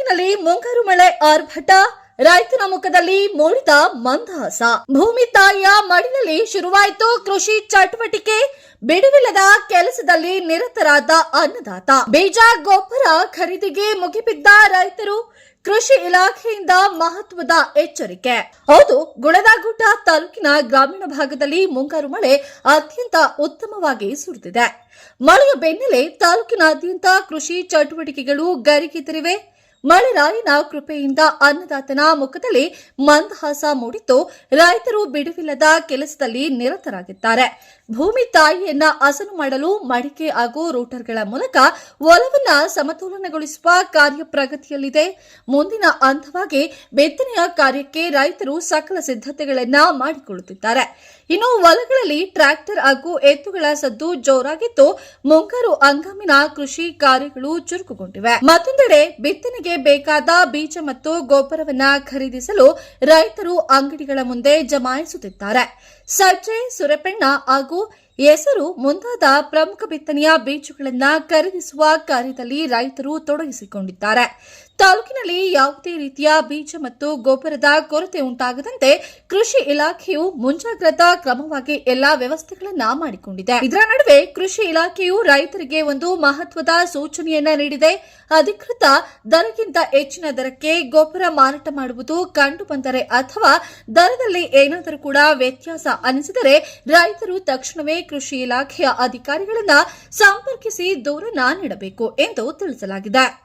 ತಾಲೂಕಿನಲ್ಲಿ ಮುಂಗಾರು ಮಳೆ ಆರ್ಭಟ, ರೈತನ ಮುಖದಲ್ಲಿ ಮೂಡಿದ ಮಂದಹಾಸ. ಭೂಮಿ ತಾಯಿಯ ಮಡಿಲಲ್ಲಿ ಶುರುವಾಯಿತು ಕೃಷಿ ಚಟುವಟಿಕೆ, ಬಿಡುವಿಲ್ಲದ ಕೆಲಸದಲ್ಲಿ ನಿರತರಾದ ಅನ್ನದಾತ. ಬೀಜ ಗೊಬ್ಬರ ಖರೀದಿಗೆ ಮುಗಿಬಿದ್ದ ರೈತರು, ಕೃಷಿ ಇಲಾಖೆಯಿಂದ ಮಹತ್ವದ ಎಚ್ಚರಿಕೆ. ಹೌದು, ಗುಳದಗುಡ್ಡ ತಾಲೂಕಿನ ಗ್ರಾಮೀಣ ಭಾಗದಲ್ಲಿ ಮುಂಗಾರು ಮಳೆ ಅತ್ಯಂತ ಉತ್ತಮವಾಗಿ ಸುರಿದಿದೆ. ಮಳೆಯ ಬೆನ್ನಲ್ಲೇ ತಾಲೂಕಿನಾದ್ಯಂತ ಕೃಷಿ ಚಟುವಟಿಕೆಗಳು ಗರಿಗೆದರಿವೆ. ಮಳೆರಾಯನ ಕೃಪೆಯಿಂದ ಅನ್ನದಾತನ ಮುಖದಲ್ಲಿ ಮಂದಹಾಸ ಮೂಡಿದ್ದು, ರೈತರು ಬಿಡುವಿಲ್ಲದ ಕೆಲಸದಲ್ಲಿ ನಿರತರಾಗಿದ್ದಾರೆ. ಭೂಮಿ ತಾಯಿಯನ್ನ ಹಸನು ಮಾಡಲು ಮಡಿಕೆ ಹಾಗೂ ರೋಟರ್ಗಳ ಮೂಲಕ ಹೊಲವನ್ನ ಸಮತೋಲನಗೊಳಿಸುವ ಕಾರ್ಯ ಪ್ರಗತಿಯಲ್ಲಿದೆ. ಮುಂದಿನ ಹಂತವಾಗಿ ಬಿತ್ತನೆಯ ಕಾರ್ಯಕ್ಕೆ ರೈತರು ಸಕಲ ಸಿದ್ಧತೆಗಳನ್ನ ಮಾಡಿಕೊಳ್ಳುತ್ತಿದ್ದಾರೆ. ಇನ್ನು ಹೊಲಗಳಲ್ಲಿ ಟ್ರ್ಯಾಕ್ಟರ್ ಹಾಗೂ ಎತ್ತುಗಳ ಸದ್ದು ಜೋರಾಗಿದ್ದು, ಮುಂಗಾರು ಹಂಗಾಮಿನ ಕೃಷಿ ಕಾರ್ಯಗಳು ಚುರುಕುಗೊಂಡಿವೆ. ಮತ್ತೊಂದೆಡೆ ಬಿತ್ತನೆಗೆ ಬೇಕಾದ ಬೀಜ ಮತ್ತು ಗೊಬ್ಬರವನ್ನ ಖರೀದಿಸಲು ರೈತರು ಅಂಗಡಿಗಳ ಮುಂದೆ ಜಮಾಯಿಸುತ್ತಿದ್ದಾರೆ. ಸಜ್ಜೆ, ಸೂರ್ಯಪೆಣ್ಣ ಹಾಗೂ ಹೆಸರು ಮುಂತಾದ ಪ್ರಮುಖ ಬಿತ್ತನೆಯ ಬೀಜಗಳನ್ನು ಖರೀದಿಸುವ ಕಾರ್ಯದಲ್ಲಿ ರೈತರು ತೊಡಗಿಸಿಕೊಂಡಿದ್ದಾರೆ. ತಾಲೂಕಿನಲ್ಲಿ ಯಾವುದೇ ರೀತಿಯ ಬೀಜ ಮತ್ತು ಗೊಬ್ಬರದ ಕೊರತೆ ಉಂಟಾಗದಂತೆ ಕೃಷಿ ಇಲಾಖೆಯು ಮುಂಜಾಗ್ರತಾ ಕ್ರಮವಾಗಿ ಎಲ್ಲಾ ವ್ಯವಸ್ಥೆಗಳನ್ನ ಮಾಡಿಕೊಂಡಿದೆ. ಇದರ ನಡುವೆ ಕೃಷಿ ಇಲಾಖೆಯು ರೈತರಿಗೆ ಒಂದು ಮಹತ್ವದ ಸೂಚನೆಯನ್ನ ನೀಡಿದೆ. ಅಧಿಕೃತ ದರಕ್ಕಿಂತ ಹೆಚ್ಚಿನ ದರಕ್ಕೆ ಗೊಬ್ಬರ ಮಾರಾಟ ಮಾಡುವುದು ಕಂಡು ಬಂದರೆ ಅಥವಾ ದರದಲ್ಲಿ ಏನಾದರೂ ಕೂಡ ವ್ಯತ್ಯಾಸ ಅನಿಸಿದರೆ ರೈತರು ತಕ್ಷಣವೇ ಕೃಷಿ ಇಲಾಖೆಯ ಅಧಿಕಾರಿಗಳನ್ನ ಸಂಪರ್ಕಿಸಿ ದೂರನ್ನ ನೀಡಬೇಕು ಎಂದು ತಿಳಿಸಲಾಗಿದೆ.